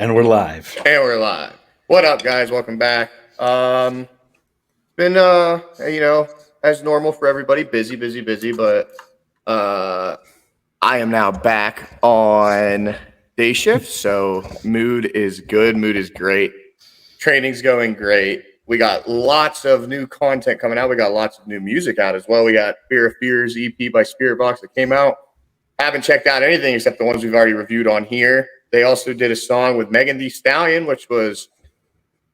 And we're live. And we're live. What up, guys? Welcome back. Been as normal for everybody, busy, but I am now back on day shift, so mood is good, mood is great. Training's going great. We got lots of new content coming out. We got lots of new music out as well. We got Fear of Fears EP by Spiritbox that came out. Haven't checked out anything except the ones we've already reviewed on here. They also did a song with Megan Thee Stallion, which was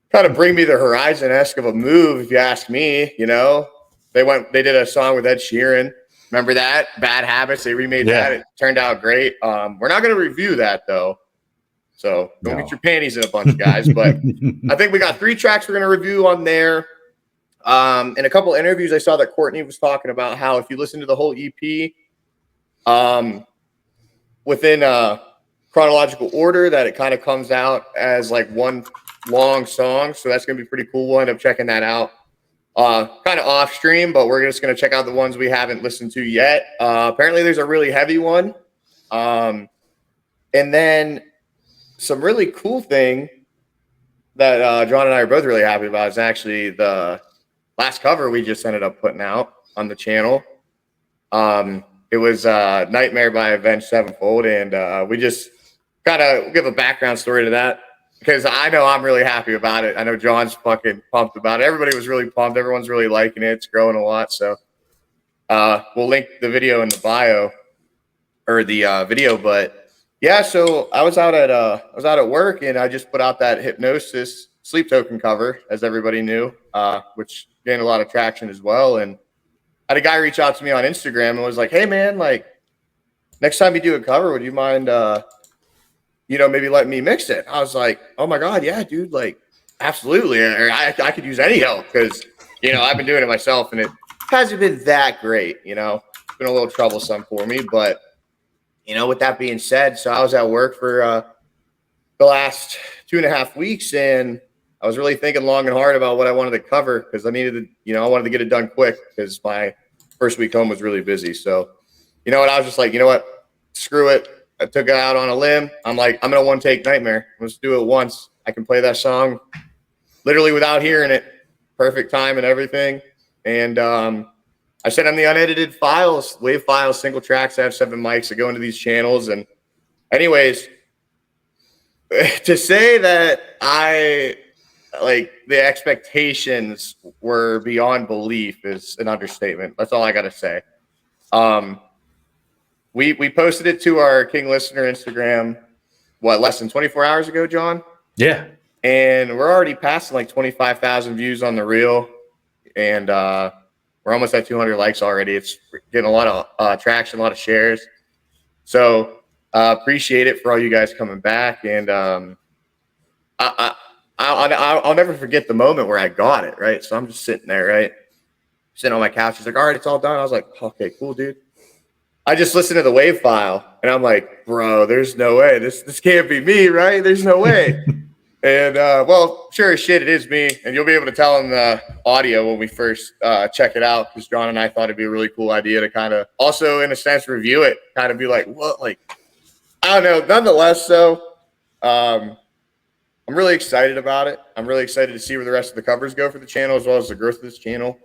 kind of Bring Me the Horizon-esque of a move, if you ask me. You know, they did a song with Ed Sheeran. Remember that? Bad Habits. They remade that. It turned out great. We're not going to review that though, so don't get your panties in a bunch, guys. But I think we got 3 tracks we're going to review on there. In a couple interviews, I saw that Courtney was talking about how if you listen to the whole EP, within chronological order, that it kind of comes out as like one long song. So that's going to be pretty cool. We'll end up checking that out kind of off stream, but we're just going to check out the ones we haven't listened to yet. Apparently there's a really heavy one. And then some really cool thing that John and I are both really happy about is actually the last cover we just ended up putting out on the channel. It was Nightmare by Avenged Sevenfold, and we just kind of give a background story to that because I know I'm really happy about it. I know John's fucking pumped about it. Everybody was really pumped. Everyone's really liking it. It's growing a lot. So we'll link the video in the bio or the video. But yeah, so I was out at work, and I just put out that Hypnosis Sleep Token cover, as everybody knew, which gained a lot of traction as well. And I had a guy reach out to me on Instagram and was like, "Hey man, like next time you do a cover, would you mind maybe letting me mix it?" I was like, "Oh my God, yeah, dude, like absolutely. I could use any help because I've been doing it myself and it hasn't been that great, It's been a little troublesome for me, but with that being said, so I was at work for the last 2.5 weeks, and I was really thinking long and hard about what I wanted to cover because I needed to, I wanted to get it done quick because my first week home was really busy. So, I was just like, screw it. I took it out on a limb. I'm like, I'm going to one take Nightmare. Let's do it once. I can play that song literally without hearing it. Perfect time and everything. And I sent them the unedited files, WAV files, single tracks. I have 7 mics that go into these channels. And anyways, to say that the expectations were beyond belief is an understatement. That's all I got to say. We posted it to our King Listener Instagram, less than 24 hours ago, John? Yeah. And we're already passing like 25,000 views on the reel. And we're almost at 200 likes already. It's getting a lot of traction, a lot of shares. So appreciate it for all you guys coming back. And I'll never forget the moment where I got it, right? So I'm just sitting there, right? Sitting on my couch. He's like, "All right, it's all done." I was like, "Okay, cool, dude." I just listened to the WAV file, and I'm like, "Bro, there's no way. This can't be me, right? There's no way." And, sure as shit, it is me. And you'll be able to tell in the audio when we first check it out because John and I thought it'd be a really cool idea to kind of also, in a sense, review it. Kind of be like, what? Like, I don't know. Nonetheless, so I'm really excited about it. I'm really excited to see where the rest of the covers go for the channel as well as the growth of this channel.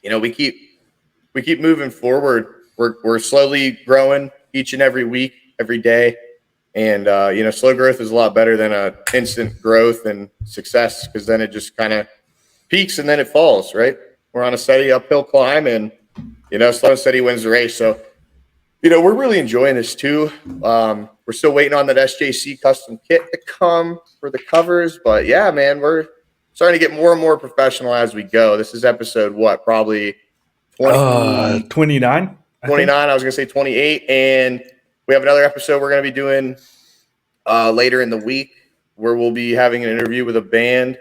We keep moving forward. We're slowly growing each and every week, every day. And, slow growth is a lot better than a instant growth and success because then it just kind of peaks and then it falls, right? We're on a steady uphill climb and, slow and steady wins the race. So, we're really enjoying this too. We're still waiting on that SJC custom kit to come for the covers. But yeah, man, we're starting to get more and more professional as we go. This is episode probably 29? 29. I was going to say 28. And we have another episode we're going to be doing later in the week where we'll be having an interview with a band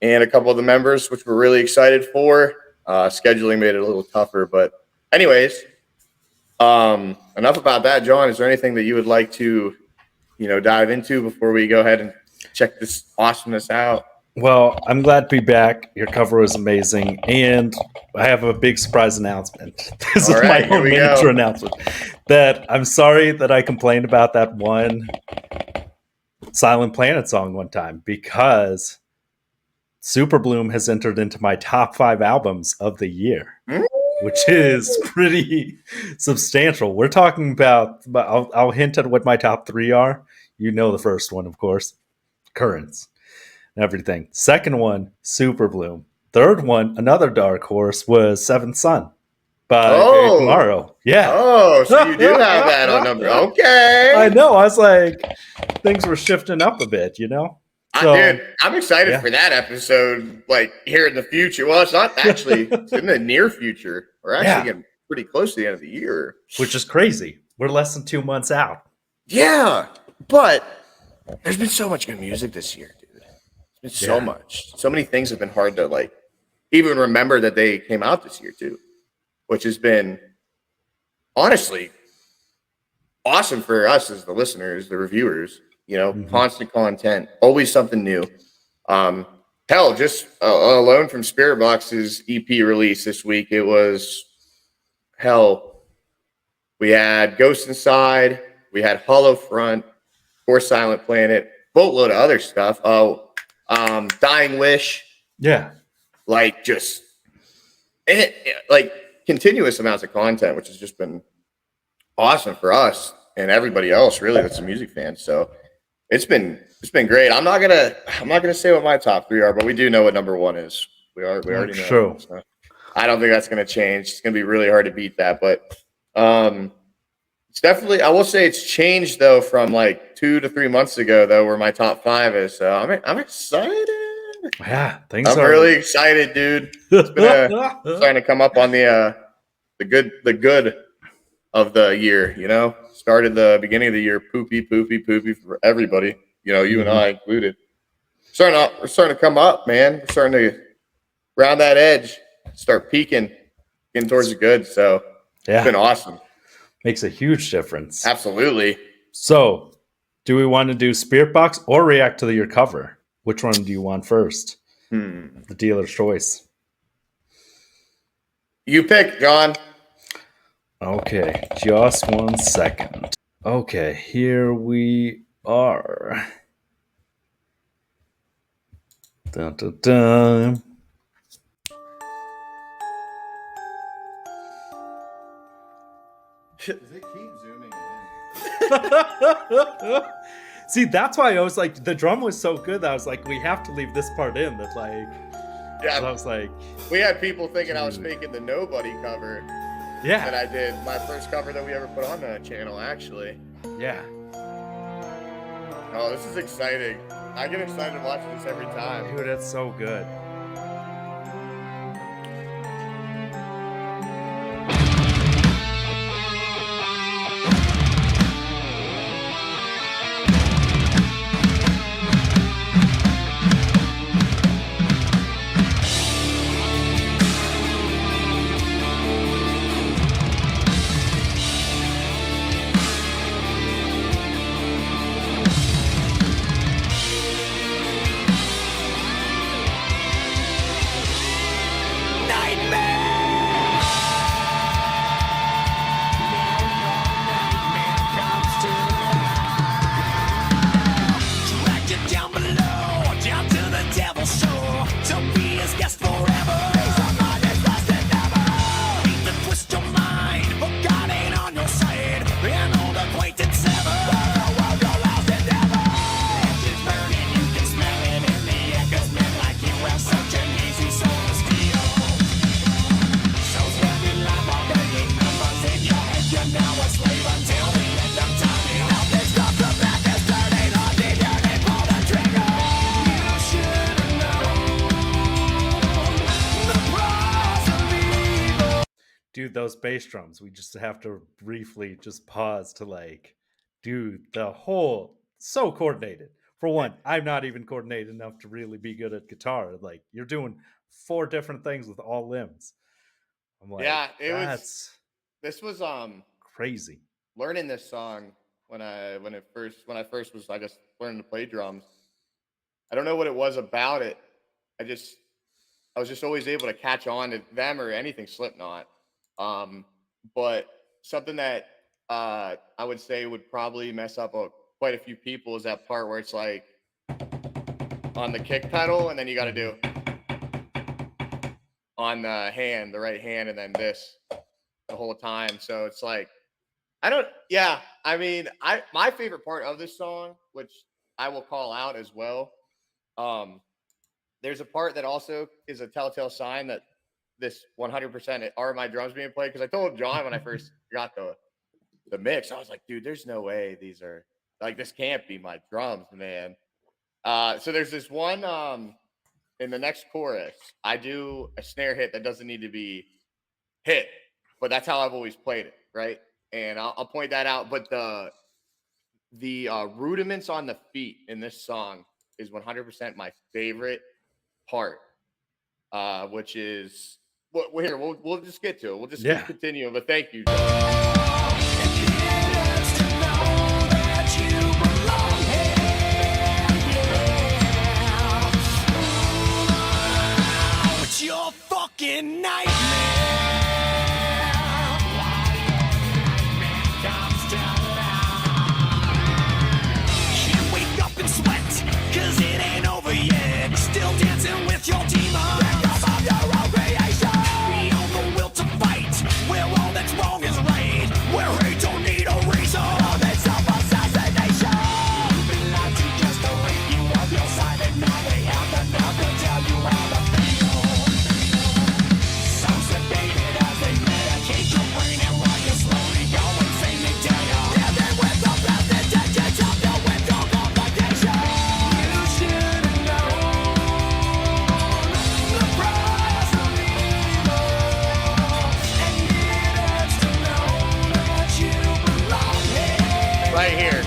and a couple of the members, which we're really excited for. Scheduling made it a little tougher. But anyways, enough about that. John, is there anything that you would like to, dive into before we go ahead and check this awesomeness out? Well, I'm glad to be back. Your cover was amazing. And I have a big surprise announcement. This is my own miniature announcement. That I'm sorry that I complained about that one Silent Planet song one time because Super Bloom has entered into my top 5 albums of the year, which is pretty substantial. We're talking about, I'll hint at what my top 3 are. You know the first one, of course, Currents and everything. Second one, Super Bloom. Third one, another dark horse, was Seventh Son by Faith Tomorrow. Yeah. Oh, so you do have that on number. Okay. I know. I was like, things were shifting up a bit, you know? So, dude, I'm excited for that episode, like here in the future. Well, it's not actually, it's in the near future. We're actually getting pretty close to the end of the year. Which is crazy. We're less than 2 months out. Yeah. But there's been so much good music this year, dude. There's been so much. So many things have been hard to like even remember that they came out this year too, which has been honestly awesome for us as the listeners, the reviewers. You know, constant content, always something new. Hell, just alone from Spiritbox's EP release this week, it was we had Ghost Inside, we had Hollow Front, or Silent Planet, boatload of other stuff. Dying Wish. Yeah. Like just like continuous amounts of content, which has just been awesome for us and everybody else, really, that's a music fan. So it's been great. I'm not gonna say what my top 3 are, but we do know what number 1 is. We already know. True. So I don't think that's gonna change. It's gonna be really hard to beat that, but it's definitely. I will say it's changed though from like 2 to 3 months ago though, where my top 5 is. So I'm excited. Yeah, I'm really excited, dude. It's been starting to come up on the good of the year, you know. Started the beginning of the year poopy for everybody, you know, you and I included. We're starting to come up, man. We're starting to round that edge, start peaking, getting towards the good. So it's been awesome. Makes a huge difference. Absolutely. So, do we want to do Spiritbox or react to your cover? Which one do you want first? The dealer's choice. You pick, John. Okay, just 1 second. Okay, here we are. Dun, dun, dun. Does it keep zooming in? See, that's why I was like, the drum was so good that I was like, we have to leave this part in. That like, yeah, I was like, we had people thinking I was faking the Nobody cover. Yeah, that I did my first cover that we ever put on the channel, actually. Yeah. Oh, this is exciting. I get excited watching this every time. Dude, that's so good. Dude, those bass drums, we just have to briefly just pause to like, dude, the whole, so coordinated. For one, I'm not even coordinated enough to really be good at guitar. Like, you're doing 4 different things with all limbs. I'm like, yeah, this was crazy. Learning this song when I first was, I guess, learning to play drums. I don't know what it was about it. I was just always able to catch on to them or anything Slipknot. But something that I would say would probably mess up quite a few people is that part where it's like on the kick pedal, and then you got to do on the hand, the right hand, and then this the whole time. So it's like, I mean, my favorite part of this song, which I will call out as well. There's a part that also is a telltale sign that this 100% are my drums being played. Because I told John when I first got the mix, I was like, dude, there's no way these are like, this can't be my drums, man. So there's this one in the next chorus, I do a snare hit that doesn't need to be hit, but that's how I've always played it, right? And I'll point that out. But the rudiments on the feet in this song is 100% my favorite part, which is we'll just get to it. We'll just continue. But thank you, John. Your fucking nightmare. Can't wake up and sweat, cause it ain't over yet. Still dancing with your demon. Victim of your own creation. We own the will to fight, where all that's wrong is right, where hate don't need a reason. All that self-assassination. You've been lied to just to rape you of your side, and now they have the nerve to tell you how to feel. Right here.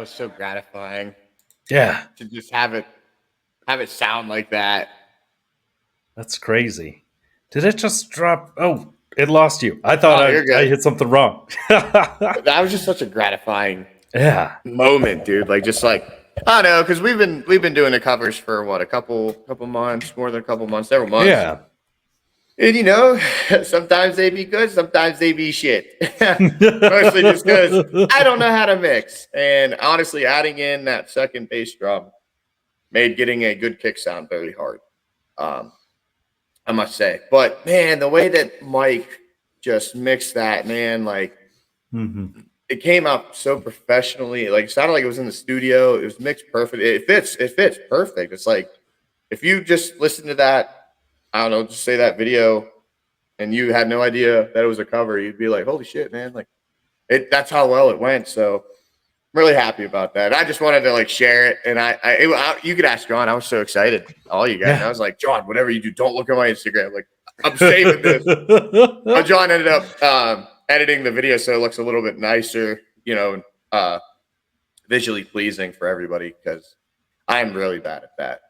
was so gratifying. Yeah. To just have it sound like that. That's crazy. Did it just drop? Oh, it lost you. I thought you're good. I hit something wrong. That was just such a gratifying moment, dude. Like, just like, I don't know, because we've been doing the covers for what, a couple months, more than a couple months, several months. Yeah. And you know, sometimes they be good, sometimes they be shit. Mostly just because I don't know how to mix. And honestly, adding in that second bass drum made getting a good kick sound very hard. I must say. But man, the way that Mike just mixed that, man, like it came out so professionally. Like, it sounded like it was in the studio. It was mixed perfect. It fits perfect. It's like, if you just listen to that, I don't know, just say that video, and you had no idea that it was a cover, you'd be like, holy shit, man. Like, that's how well it went. So I'm really happy about that. I just wanted to like share it. And you could ask John. I was so excited. All you guys. Yeah. I was like, John, whatever you do, don't look at my Instagram. Like, I'm saving this. John ended up editing the video so it looks a little bit nicer, you know, visually pleasing for everybody, because I'm really bad at that.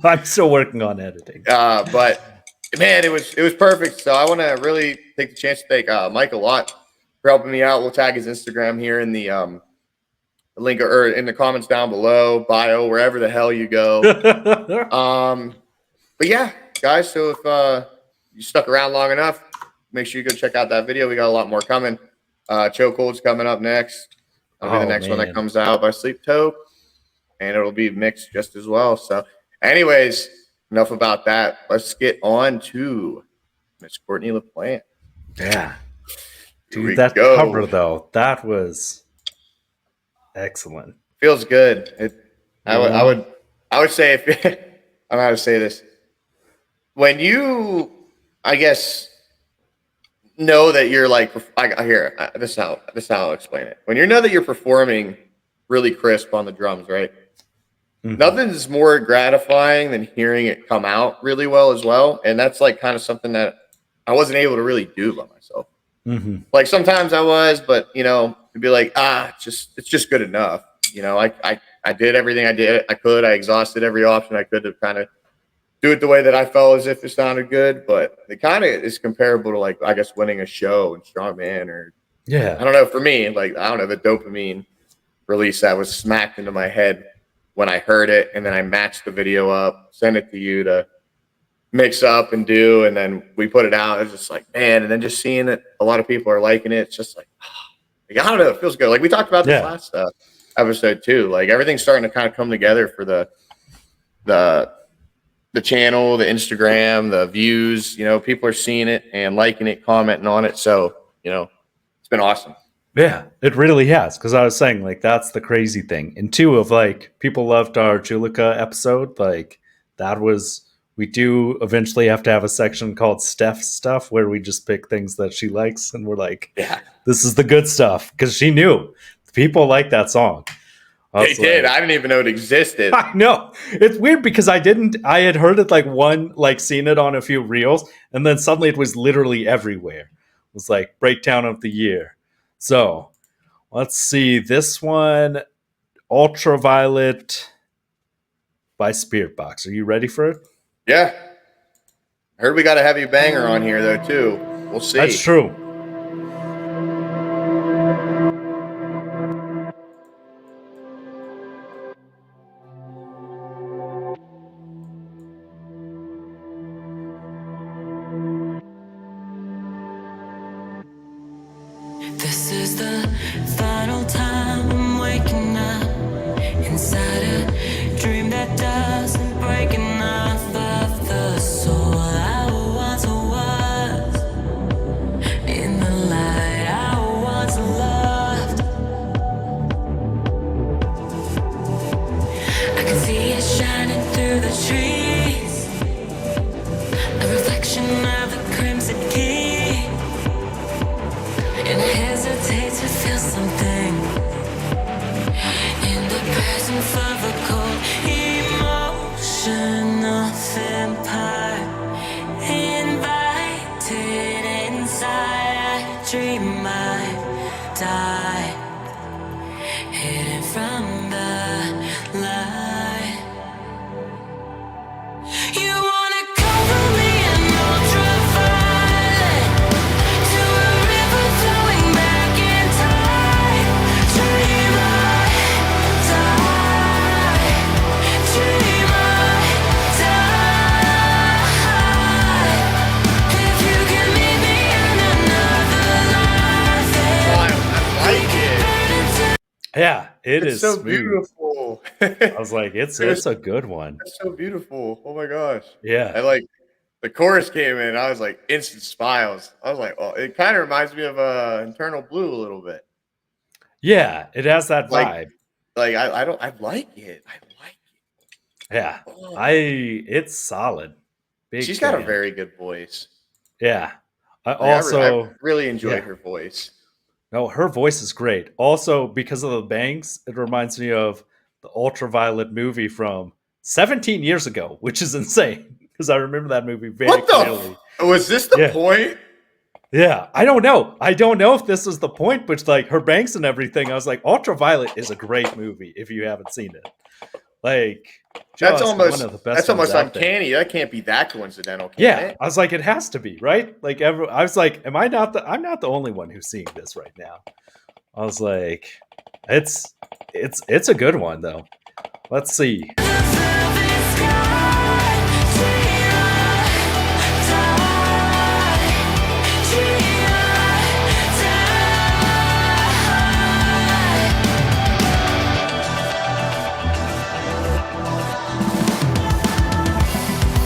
I'm still working on editing. But man, it was perfect. So I want to really take the chance to thank Mike a lot for helping me out. We'll tag his Instagram here in the link or in the comments down below, bio, wherever the hell you go. But yeah, guys. So if you stuck around long enough, make sure you go check out that video. We got a lot more coming. Chokehold's coming up next. That'll be the next one that comes out by Sleep Toe. And it'll be mixed just as well. So anyways, enough about that. Let's get on to Miss Courtney LaPlante. Yeah. Dude, that cover, though, that was excellent. Feels good. I would say, if I don't know how to say this. When you, I guess, know that you're like, this is how I'll explain it. When you know that you're performing really crisp on the drums, right? Nothing's more gratifying than hearing it come out really well as well. And that's like kind of something that I wasn't able to really do by myself. Like, sometimes I was, but you know, to be like, it's just good enough. You know, I did everything I could. I exhausted every option I could to kind of do it the way that I felt as if it sounded good. But it kind of is comparable to, like, I guess, winning a show in strongman, or I don't know. For me, like, I don't know, the dopamine release that was smacked into my head when I heard it, and then I matched the video up, sent it to you to mix up and do, and then we put it out. It's just like, man, and then just seeing that a lot of people are liking it, it's just like, I don't know, it feels good. Like, we talked about this last episode too. Like, everything's starting to kind of come together for the channel, the Instagram, the views. You know, people are seeing it and liking it, commenting on it. So, you know, it's been awesome. Yeah, it really has. Because I was saying, like, that's the crazy thing. And two, of like, people loved our Julika episode. Like, that was, we do eventually have to have a section called Steph Stuff, where we just pick things that she likes, and we're like, this is the good stuff. Because she knew people like that song. They did. I didn't even know it existed. I know. It's weird because I had heard it seen it on a few reels, and then suddenly it was literally everywhere. It was like breakdown of the year. So let's see this one, Ultraviolet by Spiritbox. Are you ready for it? Yeah. I heard we got a heavy banger on here though too. We'll see. That's true. This is the final time I'm waking up inside a dream that doesn't break enough of the soul I once was, in the light I once loved. I can see it shining through the trees, a reflection of the crimson key. And I hesitate to feel something in the presence of a cold emotional vampire, invited inside. I dream I die hidden from the light. You wanna cover me in ultraviolet to a river flowing back in time. Dream I die. Dream I die. If you can meet me in another life, I like it. Yeah, It's is so smooth. beautiful. I was like, it's a good one. It's so beautiful. Oh my gosh. Yeah. I like the chorus came in. I was like instant smiles. I was like, oh, it kind of reminds me of Internal Blue a little bit. Yeah, it has that Like, vibe. I don't. I like it. I like it. Yeah. Oh. It's solid. Big She's got a fan. very good voice. Yeah. I Like, also I really enjoy yeah. her voice. No, her voice is great. Also, because of the bangs, it reminds me of the Ultraviolet movie from 17 years ago, which is insane because I remember that movie very What clearly. the? Was this the Yeah. point? Yeah, I don't know. I don't know if this is the point, but like her banks and everything, I was like, Ultraviolet is a great movie if you haven't seen it. Like, That's just almost one of the best. That's ones almost out there. uncanny. That can't be that coincidental. Can Yeah, it? I was like, it has to be, right? Like, I was like, I'm not the only one who's seeing this right now. I was like, it's a good one though. Let's see.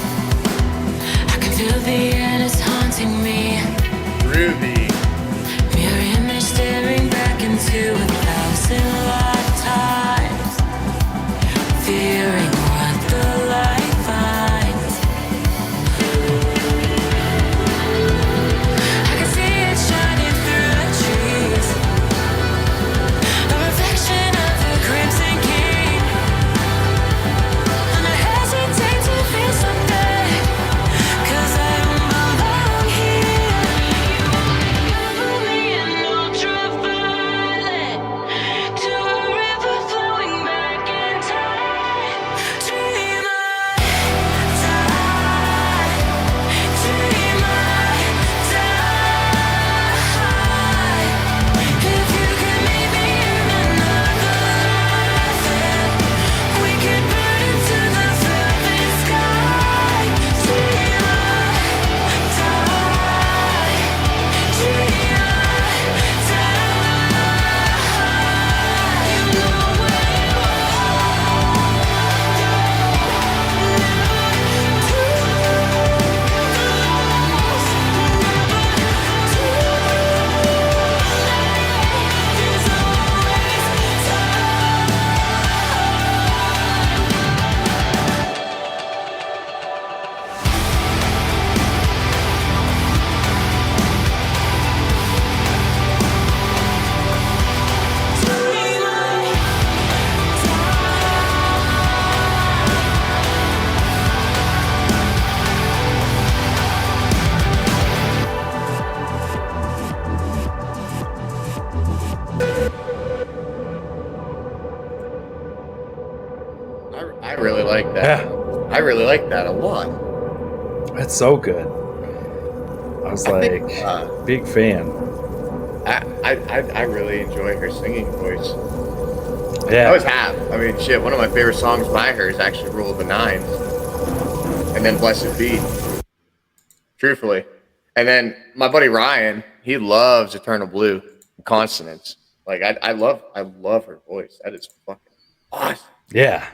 I can feel the air is haunting me. Groovy. Mirror image staring back into 1,000 lifetimes. Fearing what the light finds. I can see it shining through the trees. A reflection of the crimson king. And I hesitate to feel something, 'cause I don't belong here. Cover me in ultraviolet to a river flowing back in time. Dream I die. Dream I die. If you could meet me in another life, we could burn into the velvet sky. Dream I die. Dream I die. You know I really like that. Yeah, I really like that a lot. it's so good. I was I like, think, big fan. I really enjoy her singing voice. I Yeah, always have. I mean, shit. One of my favorite songs by her is actually "Rule of the Nines," and then "Blessed Be." Truthfully, and then my buddy Ryan, he loves "Eternal Blue," consonants. Like I love her voice. That is fucking awesome. yeah.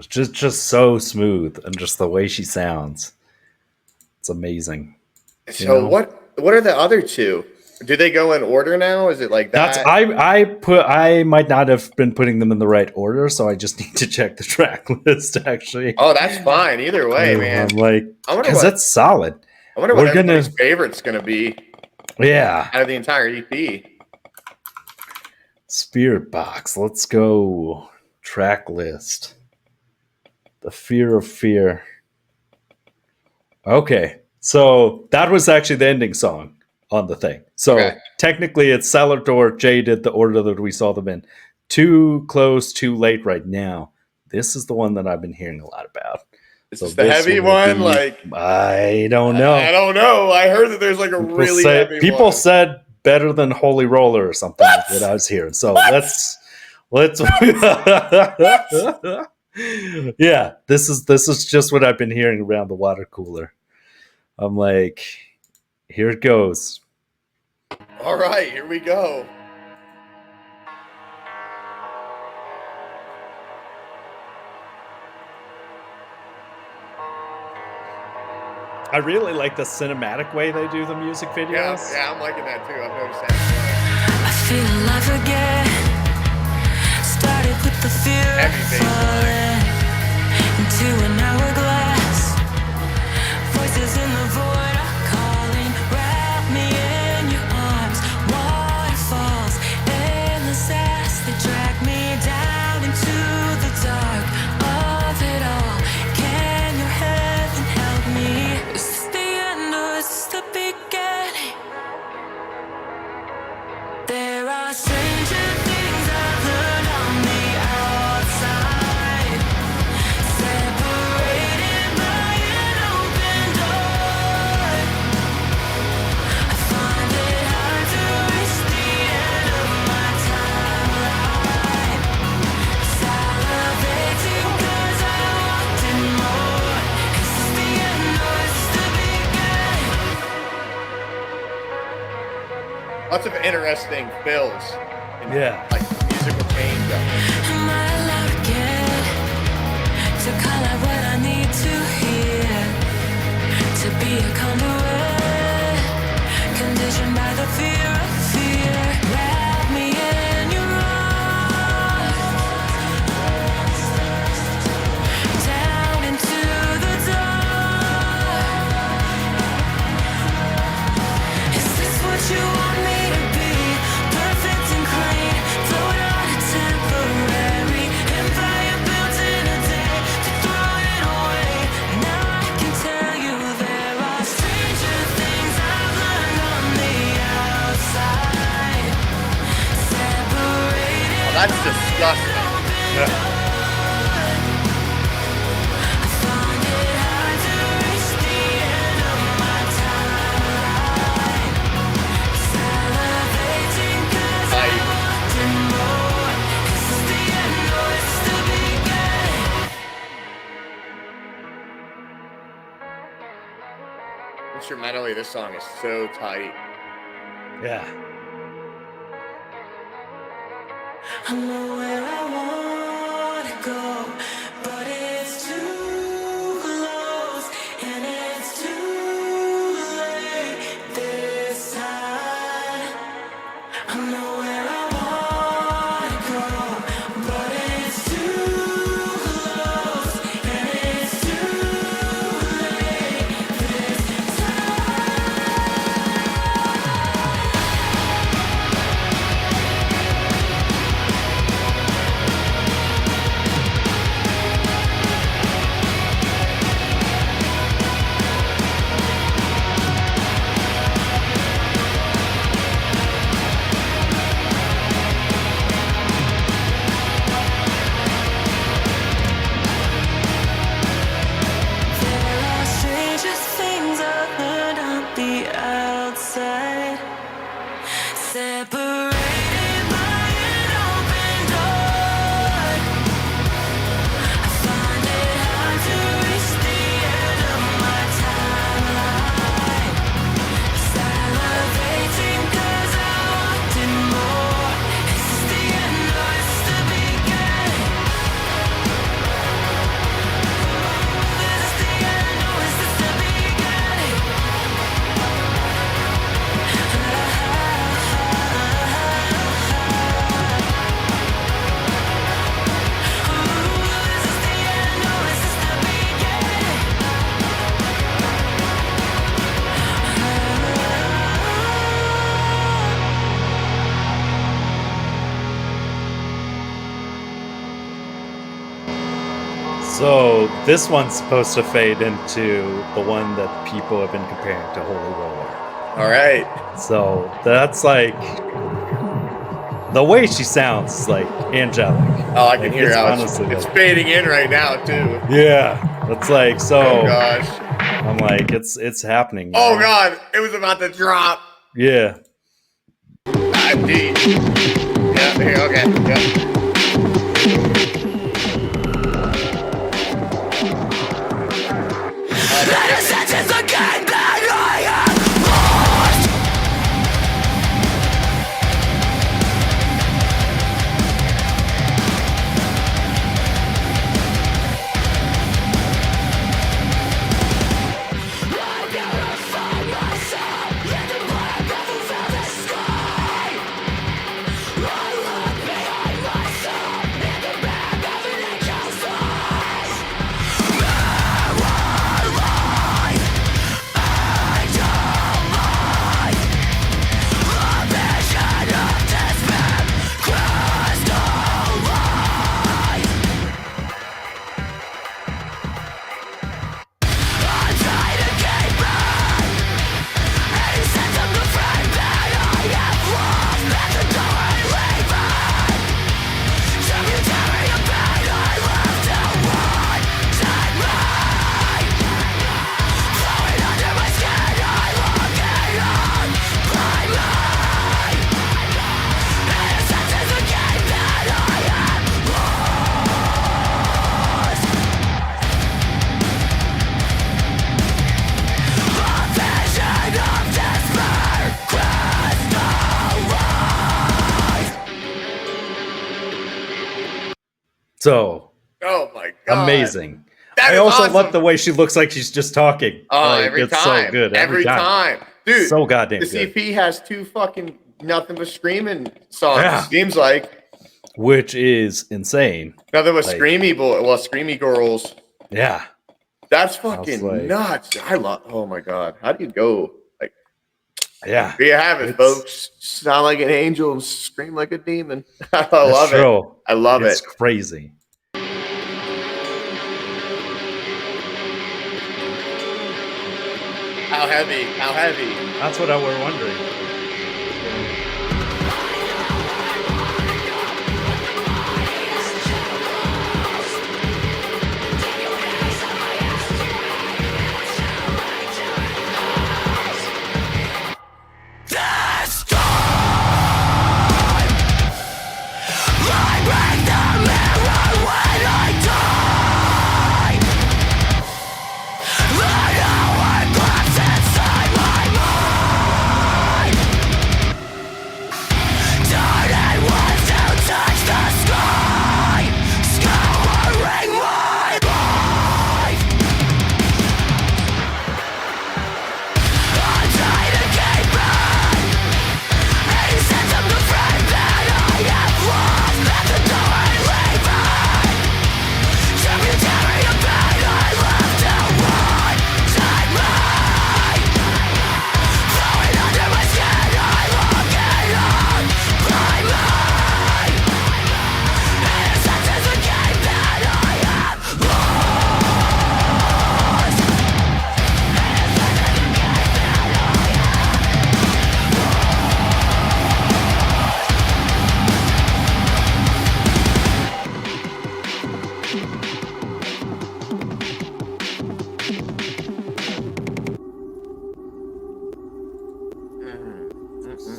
It's just so smooth and just the way she sounds. It's amazing. So know? what are the other two? Do they go in order now? Is it like that? That's I might not have been putting them in the right order, so I just need to check the track list actually. Oh, that's fine. Either way, man. I'm like, I wonder because what that's solid. I wonder what We're gonna- everybody's favorite's gonna be Yeah, out of the entire E EP. Spiritbox. Let's go. Track list. The Fear of Fear. Okay, so that was actually the ending song on the thing. So Okay. technically, it's Salvador J did the order that we saw them in. Too Close, Too Late right now. This is the one that I've been hearing a lot about. Is So this the heavy one? Like, I don't know. I don't know. I heard that there's like a really heavy people one. said better than Holy Roller or something. Is what I was hearing. So let's yeah, this is just what I've been hearing around the water cooler. I'm like, here it goes. All right, here we go. I really like the cinematic way they do the music videos. Yeah, I'm liking that too. I've noticed that. I feel alive again. Started with the fear of falling into an hourglass. Voices in the void are calling. Wrap me in your arms. Waterfalls, endless as they drag me down into the dark of it all. Can your heaven help me? Is this the end or is this the beginning? There are stranger things I've learned on the outside, separated by an open door. I find it hard to reach the end of my timeline, salivating 'cause I walked in more. Is this the end or is this the beginning? Lots of interesting fills. And, Yeah. like musical change. Am I allowed again to call out what I need to hear? To be a conduit, conditioned by the fear of fear. Wrap me in your arms, down into the dark. Is this what you want me to be? Perfect and clean, float on a temporary empire built in a day to throw it away. Now I can tell you there are stranger things I've learned on the outside, separated. Oh, that's disgusting. I find it hard to reach the end of my timeline, salivating 'cause I walked in more. Is this the end or is this the beginning? Instrumentally, this song is so tight. Yeah. I know where I wanna go, but it's too close and it's too late this time. I know where I wanna go, but it's too close and it's too late this There are stranger things I've learned on the outside, separated by an open door. I find it hard to reach the end of my timeline, salivating 'cause I walked in more. Is this the end or is this the beginning? Is this the end or is this the beginning? Is this the end or is this the beginning? So this one's supposed to fade into the one that people have been comparing to Holy Roller. All right. So that's like the way she sounds is like angelic. Oh, I can hear it's how honestly it's like, fading in right now too. yeah, it's like so. Oh gosh. I'm like, it's happening. Oh man. god, it was about to drop. Yeah. D. Yeah, here, okay. Yeah. So Oh my god. amazing. That I is also awesome. love the way she looks like she's just talking. Oh, like, every it's time. so good. Every time. Dude, So goddamn the good. CP has 2 fucking nothing but screaming songs. Yeah. Seems like. Which is insane. Nothing but Like- screamy boy. Well, screamy girls. Yeah. That's fucking like- nuts. I love. Oh my god. How do you go? Like, Yeah. there you have it, It's- folks. Sound like an angel and scream like a demon. I love it. True. I love It's it. crazy. How heavy? How heavy? That's what I were wondering.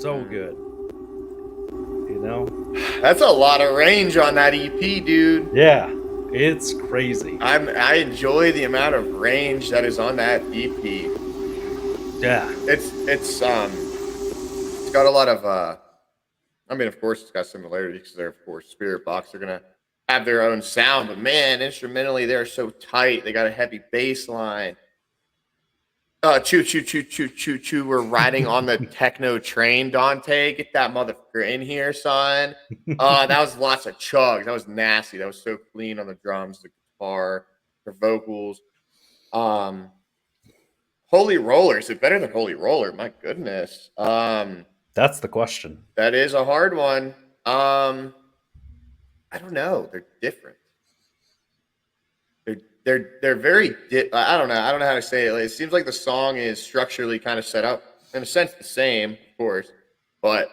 So good. You know? That's a lot of range on that EP, dude. Yeah. It's crazy. I enjoy the amount of range that is on that EP. Yeah. It's got a lot of I mean, of course it's got similarities because they're, of course, Spiritbox. They're gonna have their own sound, but man, instrumentally they're so tight. They got a heavy bass line. Choo choo choo choo choo choo. We're riding on the techno train, Dante. Get that motherfucker in here, son. That was lots of chugs. That was nasty. That was so clean on the drums, the guitar, the vocals. Holy Roller. Is it better than Holy Roller? My goodness. That's the question. That is a hard one. I don't know. They're different. They're very. I don't know. I don't know how to say it. It seems like the song is structurally kind of set up in a sense the same, of course, but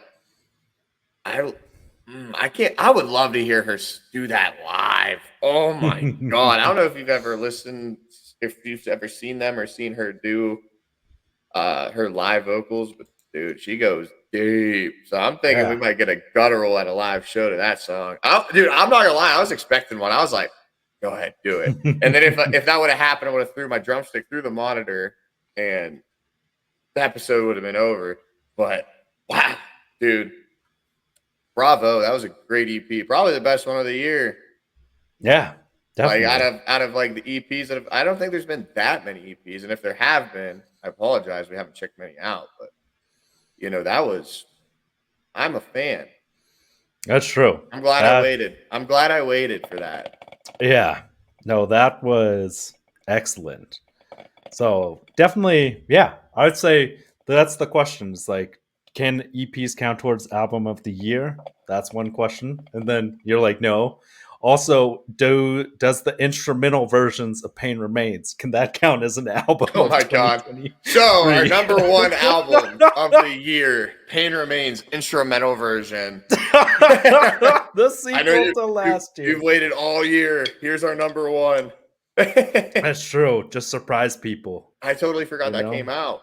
I can't. I would love to hear her do that live. Oh my god! I don't know if you've ever listened, if you've ever seen them or seen her do her live vocals, but dude, she goes deep. So I'm thinking we might get a guttural at a live show to that song. Dude, I'm not gonna lie. I was expecting one. I was like, go ahead, do it. And then if that would have happened, I would have threw my drumstick through the monitor, and the episode would have been over. But wow, dude. Bravo, that was a great EP. Probably the best one of the year. Yeah, definitely. Like out of like the EPs that I don't think there's been that many EPs, and if there have been, I apologize. We haven't checked many out, but I'm a fan. That's true. I'm glad I waited. I'm glad I waited for that. Yeah, no, that was excellent. So definitely, yeah, I would say that's the question. It's like, can EPs count towards album of the year? That's one question. And then you're like, no. Also, does the instrumental versions of Pain Remains, can that count as an album? Oh my god. So our number one album of the year, Pain Remains instrumental version. The sequel to last year. You've waited all year. Here's our number one. That's true. Just surprise people. I totally forgot that came out.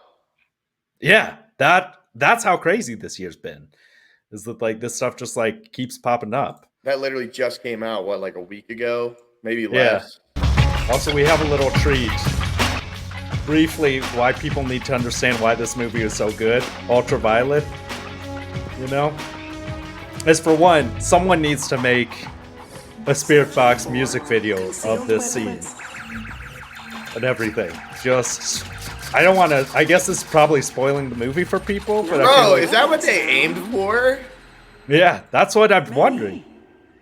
Yeah, that's how crazy this year's been. Is that like this stuff just like keeps popping up. That literally just came out, what, like a week ago? Maybe less. Yeah. Also, we have a little treat. Briefly, why people need to understand why this movie is so good. Ultraviolet, you know? As for one, someone needs to make a Spiritbox music video of this scene. And everything. Just... I don't want to... I guess it's probably spoiling the movie for people. But Bro, is that what they aimed for? Yeah, that's what I'm wondering.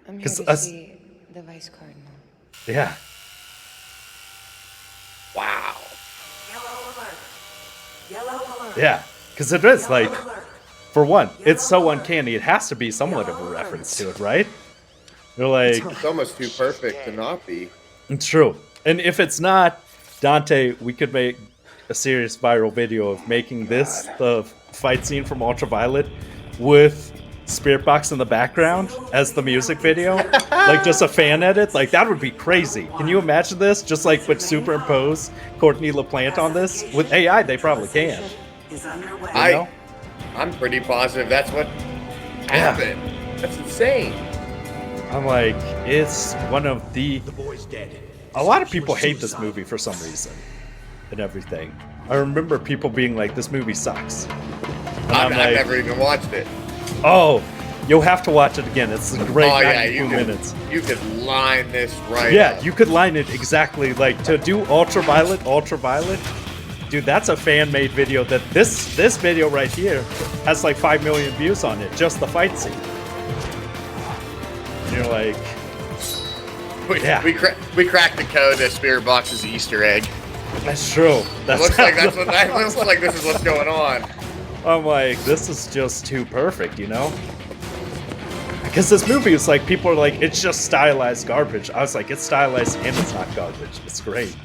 I'm here to see the Vice Cardinal. Yeah. Wow. Yellow alert. Yeah, because it is, like... For one, it's so uncanny. It has to be somewhat of a reference to it, right? You're like... It's almost too perfect to not be. It's true. And if it's not, Dante, we could make a serious viral video of making this the fight scene from Ultraviolet with Spiritbox in the background as the music video. Like just a fan edit. Like that would be crazy. Can you imagine this? Just like but superimpose Courtney LaPlante on this? With AI, they probably can. I'm pretty positive that's what happened. That's insane. I'm like, it's one of the... The boy's dead. A lot of people hate this movie for some reason. And everything. I remember people being like, this movie sucks. I've never even watched it. Oh, you'll have to watch it again. It's a great 92 minutes. You could line this right up. Yeah, you could line it exactly. Like, to do Ultraviolet, dude, that's a fan-made video that this video right here has like 5 million views on it. Just the fight scene. And you're like... We cracked the code that Spiritbox is the Easter egg. That's true. It looks like this is what's going on. I'm like, this is just too perfect, you know? Because this movie is like, people are like, it's just stylized garbage. I was like, it's stylized and it's not garbage. It's great.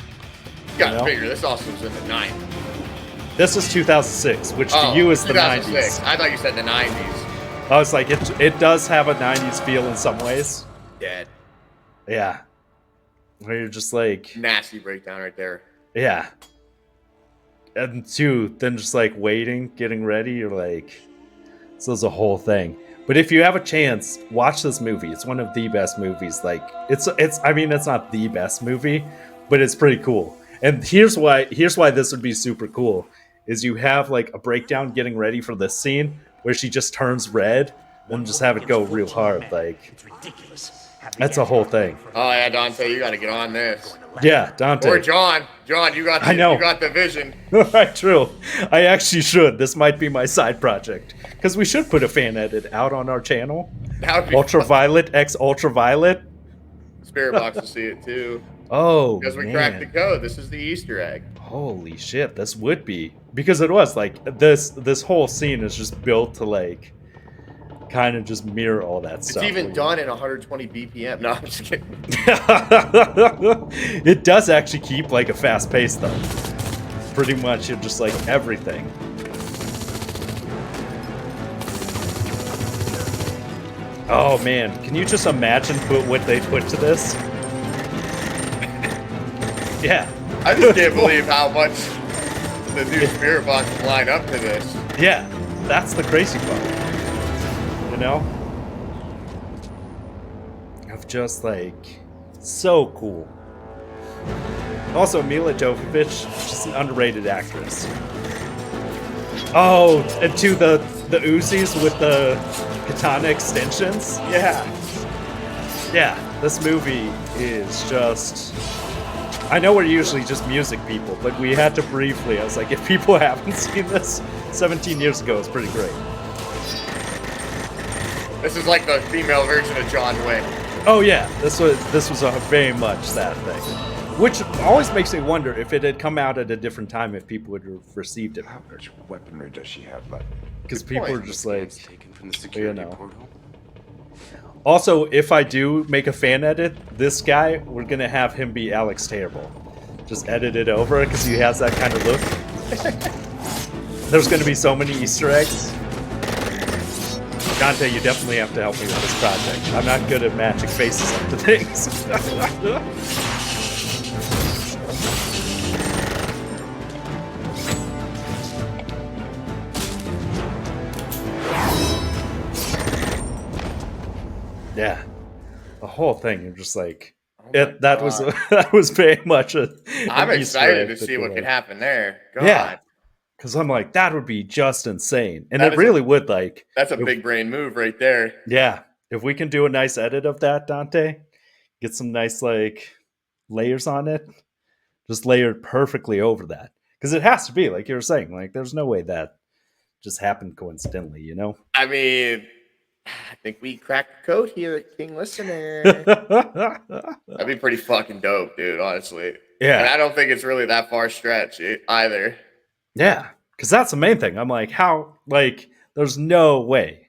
You gotta figure, this also was in the 90s. This is 2006, which to you is the 90s. I thought you said the 90s. I was like, it does have a 90s feel in some ways. Dead. Yeah. Where you're just like... Nasty breakdown right there. Yeah. And two, then just like waiting, getting ready, you're like... This is a whole thing. But if you have a chance, watch this movie. It's one of the best movies. Like, it's I mean, it's not the best movie, but it's pretty cool. And here's why this would be super cool, is you have like a breakdown getting ready for this scene where she just turns red and just have it go real hard. Like, It's ridiculous. that's a whole thing. Oh yeah, Dante, you got to get on this. Yeah, Dante. Or John, you got the, you got the vision. Right, true. I actually should. This might be my side project because we should put a fan edit out on our channel. That would be Ultraviolet x Ultraviolet. Spiritbox will see it too. Oh, because we cracked the code. This is the Easter egg. Holy shit, this would be, because it was like this whole scene is just built to like kind of just mirror all that stuff. It's even done in 120 BPM. No, I'm just kidding. It does actually keep like a fast pace though. Pretty much it just like everything. Oh man, can you just imagine what they put to this? Yeah. I just can't believe how much the new Spiritbox line up to this. Yeah, that's the crazy part. You know? Of just like so cool. Also, Mila Jovovich, just an underrated actress. Oh, and to the Uzis with the katana extensions. Yeah. Yeah, this movie is just. I know we're usually just music people, but we had to briefly. I was like, if people haven't seen this 17 years ago, it's pretty great. This is like the female version of John Wick. Oh yeah, this was a very much that thing, which always makes me wonder if it had come out at a different time, if people would have received it. How much weaponry does she have left? Because people are just like, Taken from the security you know. portal. Also, if I do make a fan edit, this guy, we're gonna have him be Alex Terrible. Just edit it over because he has that kind of look. There's gonna be so many Easter eggs. Dante, you definitely have to help me with this project. I'm not good at matching faces up to things. Yeah, the whole thing. You're just like, that God. was that was very much a. I'm an Easter excited egg to that see they're what like- could happen there. God. Yeah, because I'm like, that would be just insane, and That it is really would. Like, That's a big brain move right there. yeah, if we can do a nice edit of that, Dante, get some nice like layers on it, just layered perfectly over that, because it has to be like you were saying. Like, there's no way that just happened coincidentally, you know. I mean, I think we cracked the code here at King Listener. That'd be pretty fucking dope, dude, honestly. Yeah. And I don't think it's really that far stretch either. Yeah, because that's the main thing. I'm like, how? Like, there's no way.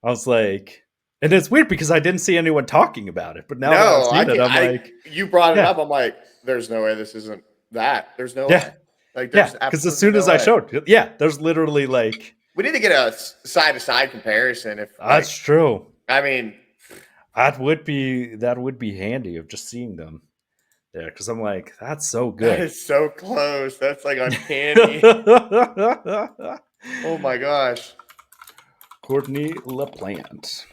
I was like, and it's weird because I didn't see anyone talking about it, but now that I've seen it, I'm like, you brought it yeah. up. I'm like, there's no way this isn't that. There's no Yeah. way. Like, yeah, there's because as absolutely soon no as I way. showed, yeah, there's literally like, We need to get a side-to-side comparison. If that's true. I mean, That would be handy of just seeing them there, because I'm like, that's so that good. is so close. That's like uncanny. Oh my gosh. Courtney LaPlante.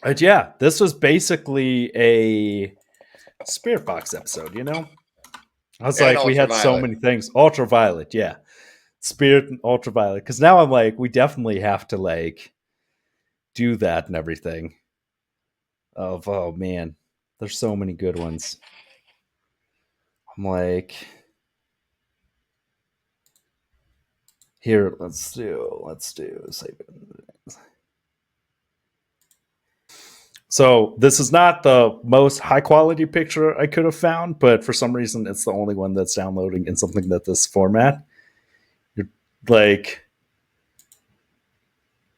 But yeah, this was basically a Spiritbox episode, you know? I was And like, we had so Ultraviolet. many things. Ultraviolet, yeah. Spirit and Ultraviolet. Because now I'm like, we definitely have to like do that and everything. Oh man. There's so many good ones. I'm like, here, let's do save it. So this is not the most high quality picture I could have found, but for some reason it's the only one that's downloading in something that this format. You're like,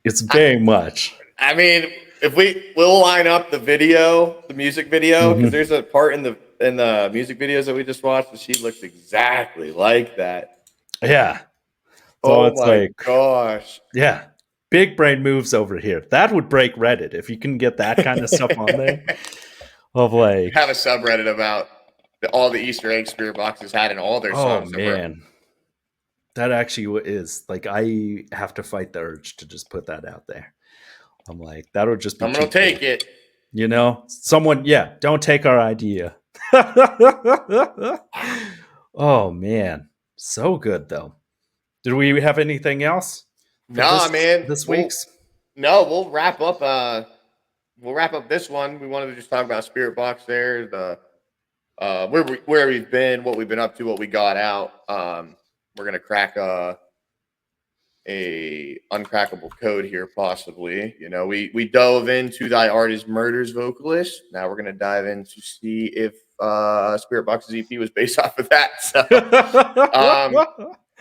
it's very much. I mean, if we'll line up the music video, because there's a part in the music videos that we just watched, and she looks exactly like that. Yeah. So Oh it's my like, gosh. yeah, big brain moves over here. That would break Reddit if you can get that kind of stuff on there. Of like, Have a subreddit about all the Easter egg Spirit Boxes had in all their oh songs. man, that actually is like, I have to fight the urge to just put that out there. I'm like, that would just be. I'm gonna take it. You know, someone, yeah, don't take our idea. Oh man, so good though. Did we have anything else? for Nah, man. This We'll- week's. No, we'll wrap up. We'll wrap up this one. We wanted to just talk about Spirit Box there, the where we've been, what we've been up to, what we got out. We're gonna crack a uncrackable code here, possibly. You know, we dove into Thy Art Is Murder's vocalist. Now we're gonna dive in to see if Spirit Box's EP was based off of that. So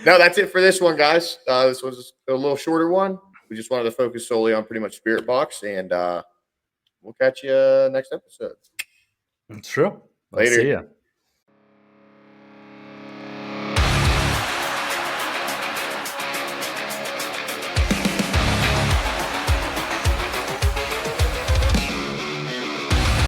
no, that's it for this one, guys. This was a little shorter one. We just wanted to focus solely on pretty much Spirit Box, and we'll catch you next episode. It's true. I'll Later. see ya.